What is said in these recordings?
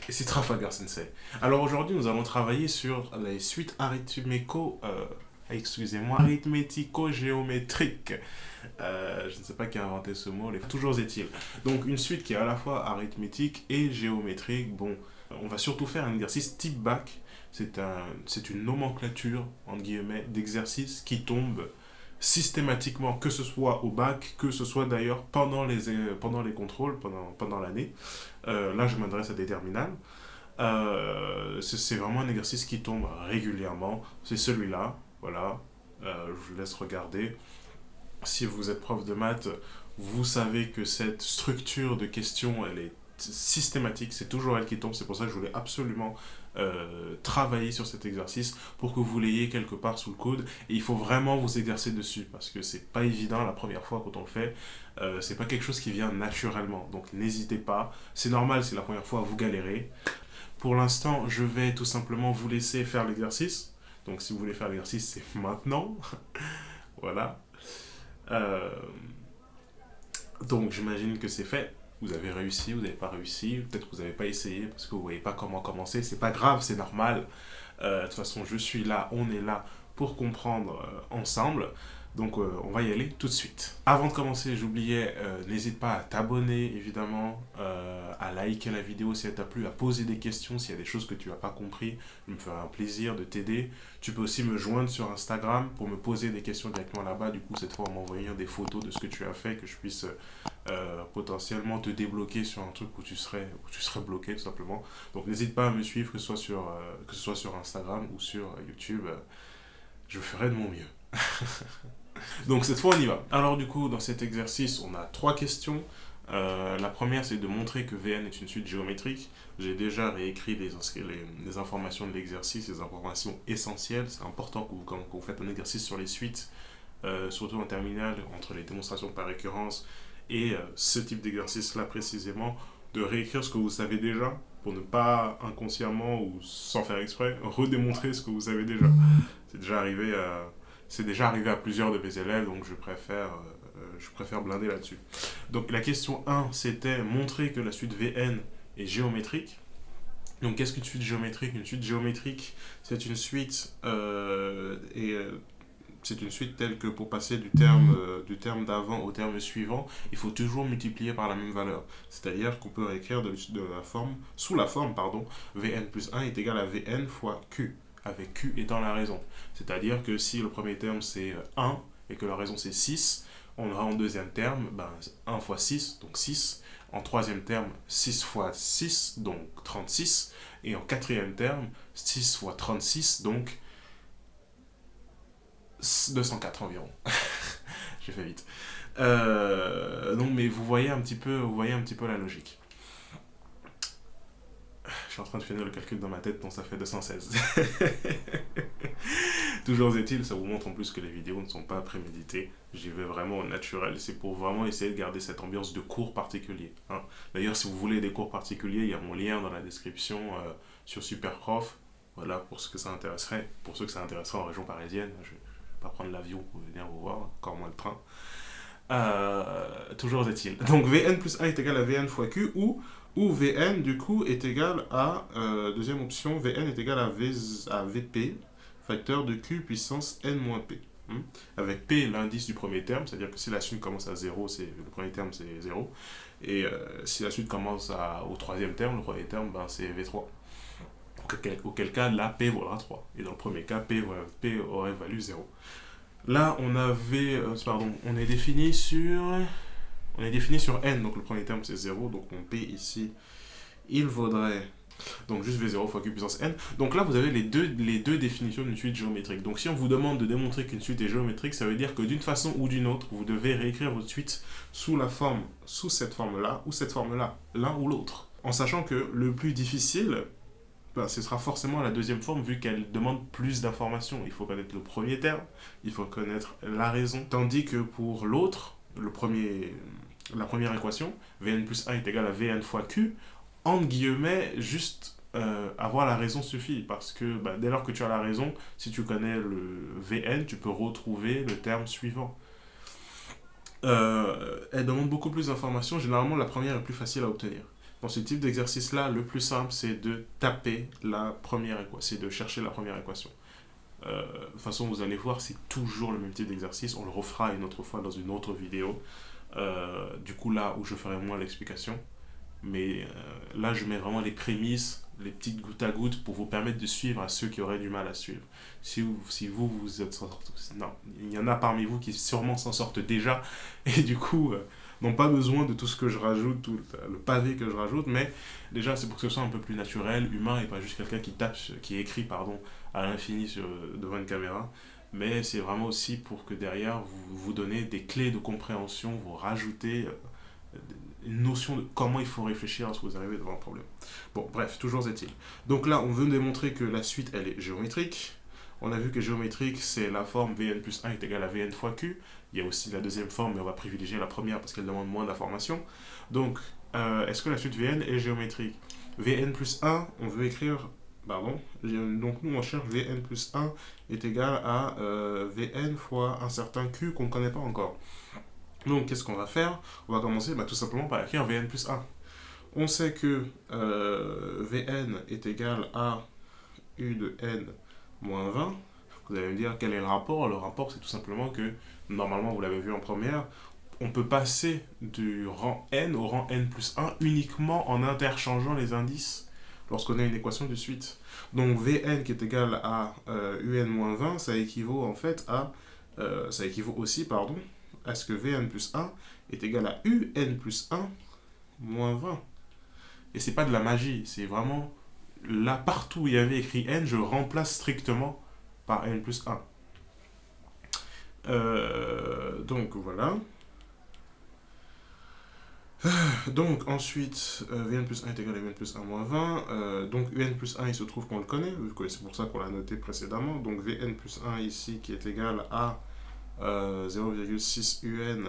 Et c'est Trafalgar Sensei. Alors aujourd'hui, nous allons travailler sur les suites arithmético-géométriques. Je ne sais pas qui a inventé ce mot, les toujours est-il. Donc une suite qui est à la fois arithmétique et géométrique. Bon, on va surtout faire un exercice type bac. C'est une nomenclature, entre guillemets, d'exercices qui tombent systématiquement, que ce soit au bac, que ce soit d'ailleurs pendant les contrôles, pendant l'année. Là, je m'adresse à des terminales. C'est vraiment un exercice qui tombe régulièrement. C'est celui-là, voilà. Je vous laisse regarder. Si vous êtes prof de maths, vous savez que cette structure de questions, elle est systématique, c'est toujours elle qui tombe. C'est pour ça que je voulais absolument travailler sur cet exercice pour que vous l'ayez quelque part sous le coude. Et il faut vraiment vous exercer dessus parce que c'est pas évident la première fois quand on le fait. C'est pas quelque chose qui vient naturellement. Donc n'hésitez pas. C'est normal si la première fois vous galérez. Pour l'instant, je vais tout simplement vous laisser faire l'exercice. Donc si vous voulez faire l'exercice, c'est maintenant. Voilà. Euh, donc j'imagine que c'est fait. Vous avez réussi, vous n'avez pas réussi, peut-être que vous n'avez pas essayé parce que vous ne voyez pas comment commencer. C'est pas grave, c'est normal. De toute façon, je suis là, on est là pour comprendre ensemble. Donc on va y aller tout de suite. Avant de commencer, j'oubliais, n'hésite pas à t'abonner évidemment, à liker la vidéo si elle t'a plu, à poser des questions s'il y a des choses que tu n'as pas compris. Je me ferai un plaisir de t'aider. Tu peux aussi me joindre sur Instagram pour me poser des questions directement là-bas. Du coup, cette fois, en m'envoyant des photos de ce que tu as fait, que je puisse potentiellement te débloquer sur un truc où tu serais bloqué tout simplement. Donc n'hésite pas à me suivre, que ce soit sur Instagram ou sur YouTube. Je ferai de mon mieux. Donc cette fois on y va. Alors du coup dans cet exercice on a trois questions. La première c'est de montrer que Vn est une suite géométrique. J'ai déjà réécrit les informations de l'exercice, les informations essentielles. C'est important que quand vous faites un exercice sur les suites, surtout en terminale, entre les démonstrations par récurrence et ce type d'exercice là précisément, de réécrire ce que vous savez déjà pour ne pas inconsciemment ou sans faire exprès redémontrer ce que vous savez déjà. C'est déjà arrivé à, c'est déjà arrivé à plusieurs de mes élèves, donc je préfère blinder là-dessus. Donc la question 1, c'était montrer que la suite Vn est géométrique. Donc qu'est-ce qu'une suite géométrique? Une suite géométrique, c'est une suite c'est une suite telle que pour passer du terme d'avant au terme suivant, il faut toujours multiplier par la même valeur. C'est-à-dire qu'on peut réécrire sous la forme, pardon, Vn plus 1 est égal à Vn fois Q, avec Q étant la raison. C'est-à-dire que si le premier terme c'est 1 et que la raison c'est 6, on aura en deuxième terme 1 fois 6, donc 6. En troisième terme, 6 fois 6, donc 36. Et en quatrième terme, 6 fois 36, donc 204 environ. J'ai fait vite. Donc, mais vous voyez un petit peu la logique. Je suis en train de finir le calcul dans ma tête, donc ça fait 216. Toujours est-il, ça vous montre en plus que les vidéos ne sont pas préméditées. J'y vais vraiment au naturel. C'est pour vraiment essayer de garder cette ambiance de cours particulier. Hein. D'ailleurs, si vous voulez des cours particuliers, il y a mon lien dans la description sur Superprof. Voilà, pour ceux que ça intéresserait. Pour ceux que ça intéresserait en région parisienne, je ne vais pas prendre l'avion pour venir vous voir, encore moins le train. Toujours est-il. Donc Vn plus 1 est égal à Vn fois Q ou Vn du coup est égal à, deuxième option, Vn est égal à Vp, facteur de Q puissance n moins P. Avec P l'indice du premier terme, c'est-à-dire que si la suite commence à 0, le premier terme c'est 0. Et si la suite commence au troisième terme, le premier terme c'est V3. Auquel cas, là, P vaudra 3. Et dans le premier cas, P aurait valu 0. Là, on est défini sur n, donc le premier terme c'est 0, donc mon P ici, il vaudrait, donc juste V0 fois Q puissance n. Donc là, vous avez les deux définitions d'une suite géométrique. Donc si on vous demande de démontrer qu'une suite est géométrique, ça veut dire que d'une façon ou d'une autre, vous devez réécrire votre suite sous cette forme-là, ou cette forme-là, l'un ou l'autre. En sachant que le plus difficile, ce sera forcément la deuxième forme vu qu'elle demande plus d'informations. Il faut connaître le premier terme, il faut connaître la raison. Tandis que pour l'autre, la première équation, Vn plus 1 est égal à Vn fois Q, entre guillemets, juste avoir la raison suffit. Parce que dès lors que tu as la raison, si tu connais le Vn, tu peux retrouver le terme suivant. Elle demande beaucoup plus d'informations. Généralement, la première est plus facile à obtenir. Dans ce type d'exercice-là, le plus simple, c'est de taper la première équation, c'est de chercher la première équation. De toute façon, vous allez voir, c'est toujours le même type d'exercice. On le refera une autre fois dans une autre vidéo. Du coup, là où je ferai moins l'explication. Mais là, je mets vraiment les prémices, les petites gouttes à gouttes pour vous permettre de suivre à ceux qui auraient du mal à suivre. Si vous êtes... Non, il y en a parmi vous qui sûrement s'en sortent déjà et du coup n'ont pas besoin de tout ce que je rajoute, tout le pavé que je rajoute, mais déjà c'est pour que ce soit un peu plus naturel, humain et pas juste quelqu'un qui tape, qui écrit pardon, à l'infini devant une caméra. Mais c'est vraiment aussi pour que derrière vous vous donnez des clés de compréhension, vous rajoutez une notion de comment il faut réfléchir lorsque vous arrivez devant un problème. Bon, bref, toujours est-il. Donc là, on veut démontrer que la suite, elle est géométrique. On a vu que géométrique, c'est la forme Vn plus 1 est égal à Vn fois Q. Il y a aussi la deuxième forme, mais on va privilégier la première parce qu'elle demande moins d'informations. Donc, est-ce que la suite Vn est géométrique? Vn plus 1, on veut écrire... Pardon. Donc nous, on cherche Vn plus 1 est égal à Vn fois un certain Q qu'on ne connaît pas encore. Donc, qu'est-ce qu'on va faire? On va commencer tout simplement par écrire Vn plus 1. On sait que Vn est égal à U de n moins 20. Vous allez me dire quel est le rapport? Le rapport, c'est tout simplement que, normalement, vous l'avez vu en première, on peut passer du rang n au rang n plus 1 uniquement en interchangeant les indices lorsqu'on a une équation de suite. Donc, Vn qui est égal à un moins 20, ça équivaut en fait à... ça équivaut aussi, pardon, à ce que Vn plus 1 est égal à Un plus 1 moins 20. Et c'est pas de la magie, c'est vraiment là, partout où il y avait écrit n, je remplace strictement par n plus 1. Donc voilà. Donc ensuite, Vn plus 1 est égal à Vn plus 1 moins 20. Donc Un plus 1, il se trouve qu'on le connaît, c'est pour ça qu'on l'a noté précédemment. Donc Vn plus 1 ici qui est égal à 0,6 Un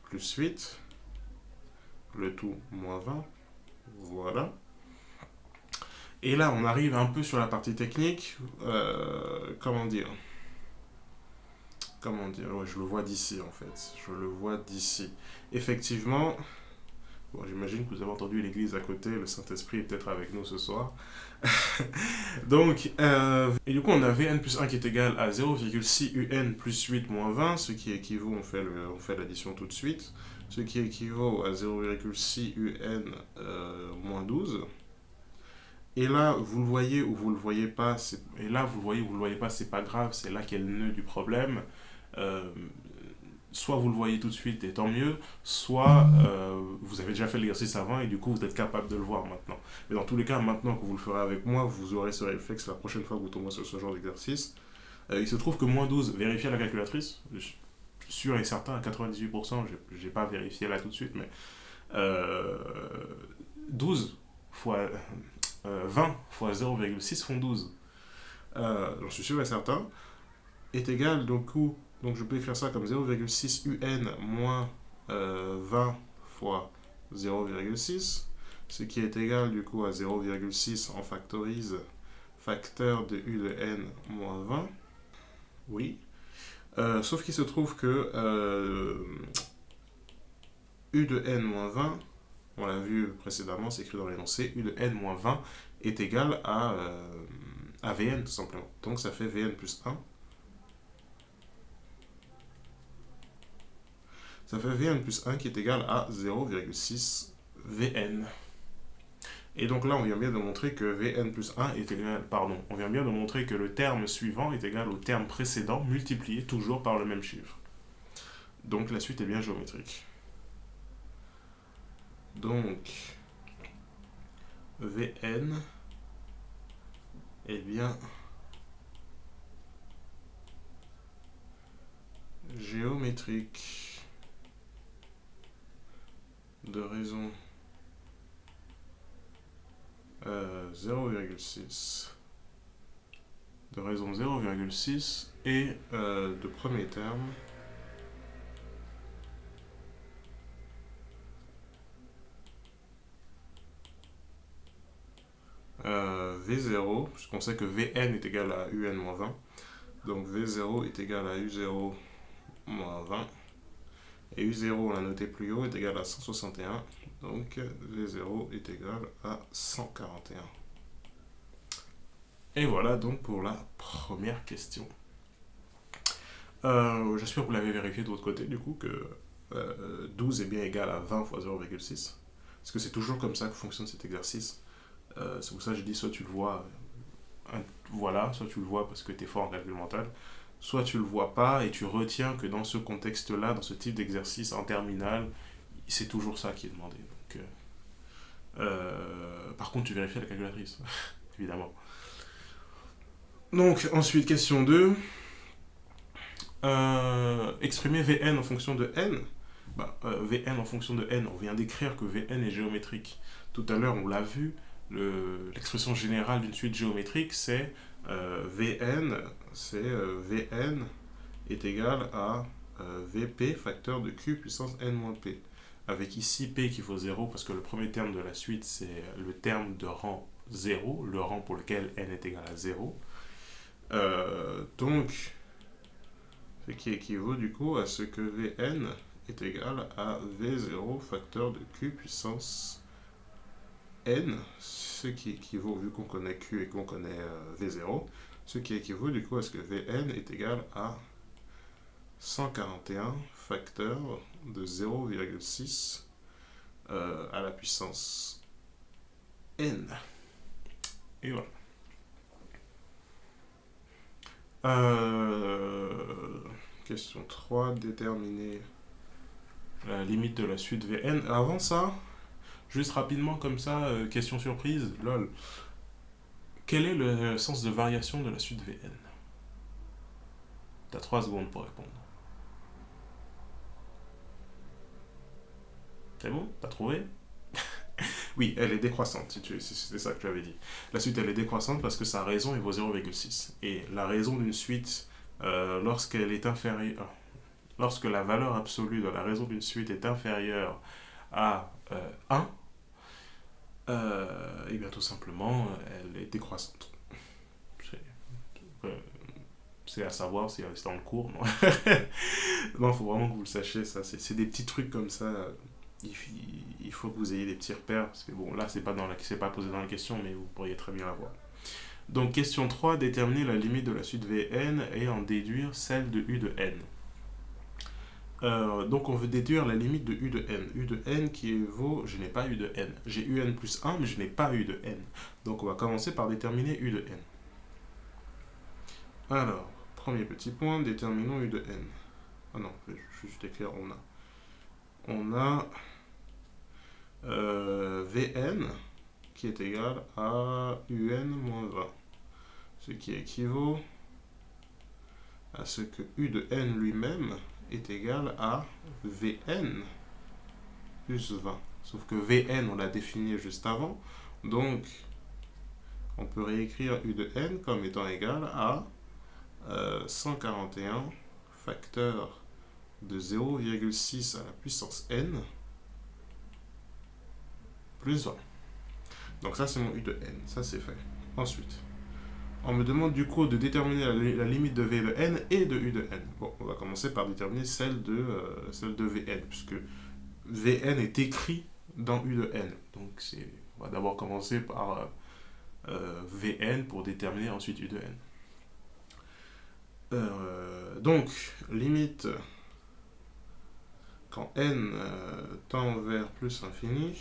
plus 8, le tout moins 20, voilà. Et là, on arrive un peu sur la partie technique, comment dire, ouais, je le vois d'ici en fait, je le vois d'ici. Effectivement, bon, j'imagine que vous avez entendu l'église à côté, le Saint-Esprit est peut-être avec nous ce soir. Donc, et du coup, on a Vn plus 1 qui est égal à 0,6 Un plus 8 moins 20, ce qui équivaut, on fait l'addition tout de suite, ce qui équivaut à 0,6 Un moins 12. Et là, vous le voyez ou vous le voyez pas, et là, vous le voyez ou vous le voyez pas, c'est pas grave, c'est là qu'est le nœud du problème. Euh, Soit vous le voyez tout de suite et tant mieux, soit vous avez déjà fait l'exercice avant et du coup vous êtes capable de le voir maintenant. Mais dans tous les cas, maintenant que vous le ferez avec moi, vous aurez ce réflexe la prochaine fois que vous tomberez sur ce genre d'exercice. Il se trouve que moins 12, vérifiez à la calculatrice, je suis sûr et certain à 98%, j'ai pas vérifié là tout de suite, mais 12 fois 20 fois 0,6 font 12. J'en suis sûr et certain, est égal donc je peux écrire ça comme 0,6 Un moins 20 fois 0,6, ce qui est égal du coup à 0,6 en factorise, facteur de U de n moins 20. Oui. Sauf qu'il se trouve que U de n moins 20, on l'a vu précédemment, c'est écrit dans l'énoncé, U de n moins 20 est égal à Vn tout simplement. Donc ça fait Vn plus 1. Ça fait Vn plus 1 qui est égal à 0,6 Vn. Et donc là, on vient bien de montrer que Vn plus 1 est égal... Pardon, on vient bien de montrer que le terme suivant est égal au terme précédent multiplié toujours par le même chiffre. Donc la suite est bien géométrique. Donc, Vn est bien géométrique de raison 0,6 de raison 0,6 et de premier terme V0, puisqu'on sait que Vn est égal à Un-20, donc V0 est égal à U0 moins 20, Et U0, on l'a noté plus haut, est égal à 161. Donc V0 est égal à 141. Et voilà donc pour la première question. J'espère que vous l'avez vérifié de votre côté, du coup, que 12 est bien égal à 20 fois 0,6. Parce que c'est toujours comme ça que fonctionne cet exercice. C'est pour ça que je dis soit tu le vois, voilà, soit tu le vois parce que tu es fort en calcul mental, soit tu le vois pas et tu retiens que dans ce contexte-là, dans ce type d'exercice en terminale, c'est toujours ça qui est demandé. Donc, par contre, tu vérifies la calculatrice, évidemment. Donc, ensuite, question 2. Exprimer Vn en fonction de n. Vn en fonction de n, on vient d'écrire que Vn est géométrique. Tout à l'heure, on l'a vu, l'expression générale d'une suite géométrique, c'est Vn, Vn est égal à Vp facteur de q puissance n moins p. Avec ici p qui vaut 0 parce que le premier terme de la suite c'est le terme de rang 0, le rang pour lequel n est égal à 0. Donc, ce qui équivaut du coup à ce que Vn est égal à V0 facteur de q puissance n, ce qui équivaut, vu qu'on connaît q et qu'on connaît V0, ce qui équivaut du coup à ce que Vn est égal à 141 facteur de 0,6 à la puissance n. Et voilà. Question 3, déterminer la limite de la suite Vn. Avant ça, juste rapidement comme ça, question surprise, lol. Quel est le sens de variation de la suite Vn? T'as 3 secondes pour répondre. C'est bon? T'as trouvé? Oui, elle est décroissante, c'était ça que tu avais dit. La suite, elle est décroissante parce que sa raison est vaut 0,6. Et la raison d'une suite, lorsqu'elle est inférieure, lorsque la valeur absolue de la raison d'une suite est inférieure à 1, et bien tout simplement, elle est décroissante. C'est à savoir si c'est dans le cours. Non, il faut vraiment que vous le sachiez, ça. C'est des petits trucs comme ça. Il faut que vous ayez des petits repères. Parce que bon, là, c'est pas posé dans la question, mais vous pourriez très bien l'avoir. Donc, question 3, déterminer la limite de la suite Vn et en déduire celle de U de n. Donc, on veut déduire la limite de U de n. U de n qui vaut, je n'ai pas U de n. J'ai Un plus 1, mais je n'ai pas U de n. Donc, on va commencer par déterminer U de n. Alors, premier petit point, déterminons U de n. Ah non, je vais juste écrire on a. On a Vn qui est égal à Un moins 20. Ce qui équivaut à ce que U de n lui-même est égal à Vn plus 20. Sauf que Vn, on l'a défini juste avant. Donc, on peut réécrire U de n comme étant égal à 141 facteur de 0,6 à la puissance n plus 20. Donc ça, c'est mon U de n. Ça, c'est fait. Ensuite, on me demande du coup de déterminer la limite de V de n et de U de n. Bon, on va commencer par déterminer celle de Vn, puisque Vn est écrit dans U de n. Donc, on va d'abord commencer par Vn pour déterminer ensuite U de n. Donc, limite quand n tend vers plus infini.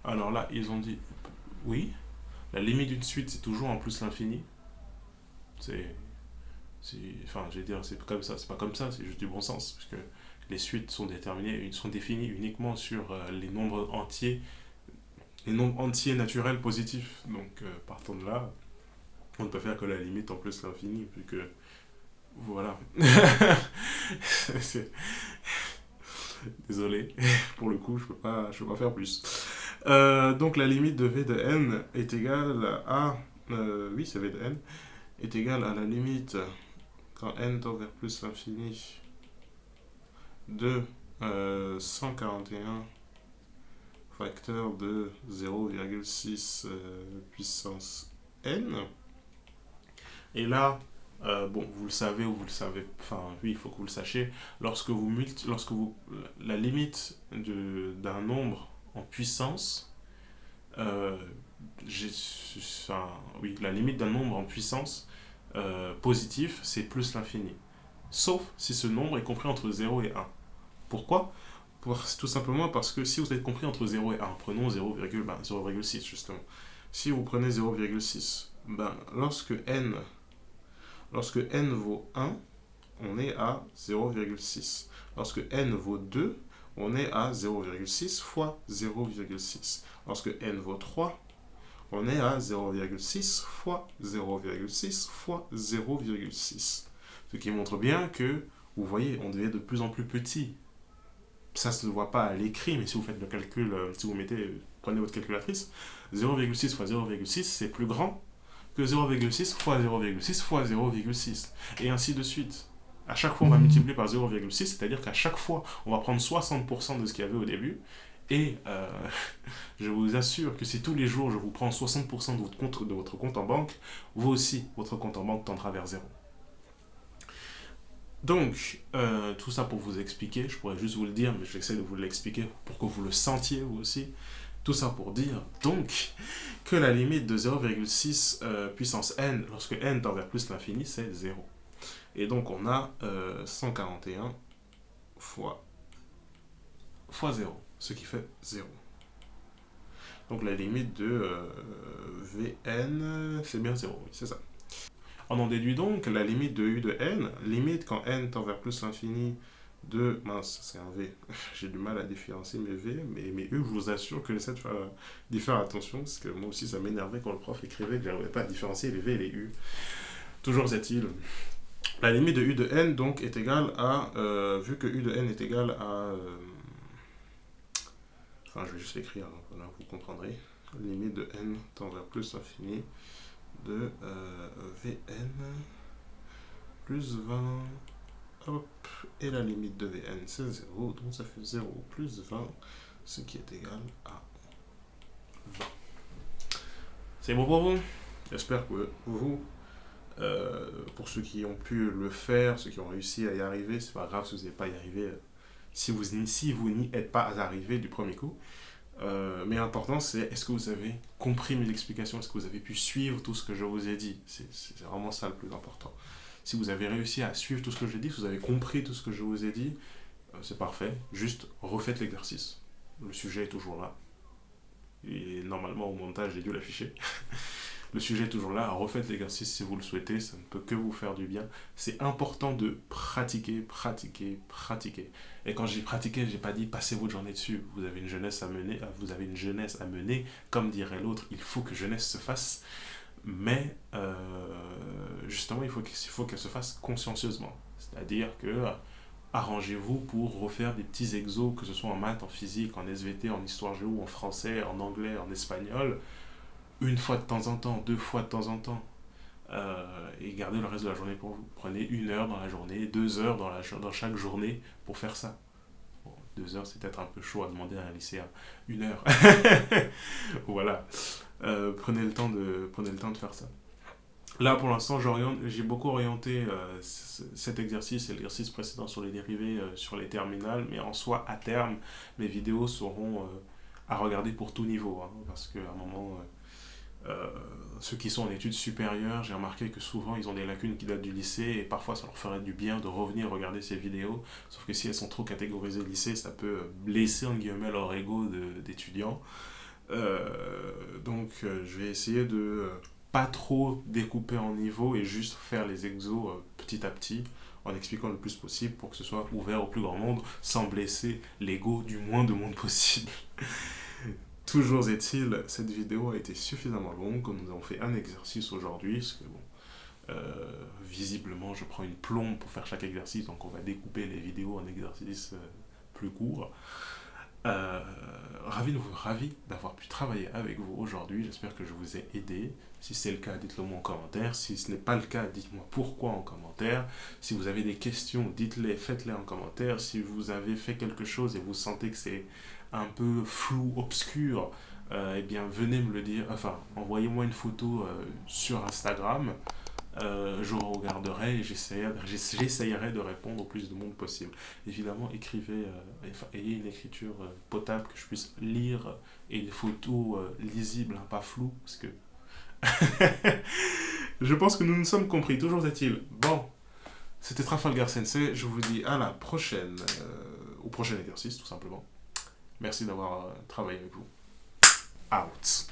Alors là, ils ont dit oui. La limite d'une suite, c'est toujours en plus l'infini. Enfin, je vais dire, c'est comme ça, c'est pas comme ça, c'est juste du bon sens, parce que les suites sont définies uniquement sur les nombres entiers naturels positifs. Donc, partant de là, on ne peut faire que la limite en plus l'infini, vu que voilà. Désolé, pour le coup, je peux pas faire plus. Donc la limite de V de n est égale à... oui, c'est V de n, est égale à la limite, quand n tend vers plus l'infini, de 141 facteur de 0,6 puissance n. Et là, Bon, vous le savez ou vous le savez, enfin oui, il faut que vous le sachiez, la limite d'un nombre en puissance, euh, j'ai, enfin, oui, la limite d'un nombre en puissance positif, c'est plus l'infini. Sauf si ce nombre est compris entre 0 et 1. Pourquoi? Tout simplement parce que si vous êtes compris entre 0 et 1, prenons 0,6 justement. Si vous prenez 0,6, ben, lorsque n vaut 1, on est à 0,6. Lorsque n vaut 2, on est à 0,6 fois 0,6. Lorsque n vaut 3, on est à 0,6 fois 0,6 fois 0,6. Ce qui montre bien que, vous voyez, on devient de plus en plus petit. Ça ne se voit pas à l'écrit, mais si vous faites le calcul, si vous prenez votre calculatrice, 0,6 fois 0,6, c'est plus grand que 0,6 fois 0,6 fois 0,6. Et ainsi de suite. À chaque fois, on va multiplier par 0,6, c'est-à-dire qu'à chaque fois, on va prendre 60% de ce qu'il y avait au début. Et je vous assure que si tous les jours, je vous prends 60% de votre compte en banque, vous aussi, votre compte en banque tendra vers zéro. Donc, tout ça pour vous expliquer, je pourrais juste vous le dire, mais je vais essayer de vous l'expliquer pour que vous le sentiez vous aussi. Tout ça pour dire, donc, que la limite de 0,6 puissance n, lorsque n tend vers plus l'infini, c'est 0. Et donc, on a 141 fois 0, ce qui fait 0. Donc, la limite de Vn, c'est bien 0, oui, c'est ça. On en déduit donc la limite de u de n, limite quand n tend vers plus l'infini de... Mince, c'est un v. J'ai du mal à différencier mes v, mais mes u, je vous assure que j'essaie d'y faire attention, parce que moi aussi ça m'énervait quand le prof écrivait que j'arrivais pas à différencier les v et les u. Toujours est-il. La limite de u de n donc est égale à... vu que u de n est égal à... enfin, je vais juste l'écrire, hein, voilà, vous comprendrez. Limite de n tend vers plus l'infini de Vn plus 20, hop, et la limite de Vn c'est 0, donc ça fait 0 plus 20, ce qui est égal à 20. C'est bon pour vous? J'espère que vous, pour ceux qui ont pu le faire, ceux qui ont réussi à y arriver, c'est pas grave si vous n'êtes pas y arrivé, si vous n'y êtes pas arrivé du premier coup. Mais l'important, c'est est-ce que vous avez compris mes explications? Est-ce que vous avez pu suivre tout ce que je vous ai dit? C'est vraiment ça le plus important. Si vous avez réussi à suivre tout ce que j'ai dit, si vous avez compris tout ce que je vous ai dit, c'est parfait. Juste refaites l'exercice. Le sujet est toujours là. Et normalement, au montage, j'ai dû l'afficher. Le sujet est toujours là. Refaites l'exercice si vous le souhaitez. Ça ne peut que vous faire du bien. C'est important de pratiquer, pratiquer, pratiquer. Et quand j'ai pratiqué, j'ai pas dit passez votre journée dessus. Vous avez une jeunesse à mener. Vous avez une jeunesse à mener. Comme dirait l'autre, il faut que jeunesse se fasse. Mais justement, il faut qu'elle se fasse consciencieusement. C'est-à-dire que arrangez-vous pour refaire des petits exos, que ce soit en maths, en physique, en SVT, en histoire géo, en français, en anglais, en espagnol, une fois de temps en temps, 2 fois de temps en temps, et gardez le reste de la journée pour vous. Prenez 1 heure dans la journée, 2 heures dans chaque journée pour faire ça. Bon, 2 heures, c'est peut-être un peu chaud à demander à un lycéen. 1 heure. Voilà. Prenez le temps de faire ça. Là, pour l'instant, j'ai beaucoup orienté cet exercice et l'exercice précédent sur les dérivés, sur les terminales, mais en soi, à terme, mes vidéos seront à regarder pour tout niveau, hein, parce qu'à un moment, ceux qui sont en études supérieures, j'ai remarqué que souvent, ils ont des lacunes qui datent du lycée, et parfois, ça leur ferait du bien de revenir regarder ces vidéos, sauf que si elles sont trop catégorisées lycée, ça peut blesser, en guillemets, leur ego d'étudiant. Donc, je vais essayer de pas trop découper en niveau et juste faire les exos petit à petit en expliquant le plus possible pour que ce soit ouvert au plus grand nombre sans blesser l'ego du moins de monde possible. Toujours est-il, cette vidéo a été suffisamment longue que nous avons fait un exercice aujourd'hui, parce que bon, visiblement je prends une plombe pour faire chaque exercice, donc on va découper les vidéos en exercices plus courts. Ravi d'avoir pu travailler avec vous aujourd'hui. J'espère que je vous ai aidé. Si c'est le cas, dites-le moi en commentaire. Si ce n'est pas le cas, dites-moi pourquoi en commentaire. Si vous avez des questions, dites-les, faites-les en commentaire. Si vous avez fait quelque chose et vous sentez que c'est un peu flou, obscur, eh bien venez me le dire. Enfin, envoyez-moi une photo sur Instagram. je regarderai et j'essayerai de répondre au plus de monde possible. Évidemment, écrivez, ayez une écriture potable que je puisse lire et des photos lisibles, hein, pas floues, parce que je pense que nous nous sommes compris. Toujours est-il. Bon, c'était Trafalgar Sensei. Je vous dis à la prochaine, au prochain exercice, tout simplement. Merci d'avoir travaillé avec vous. Out.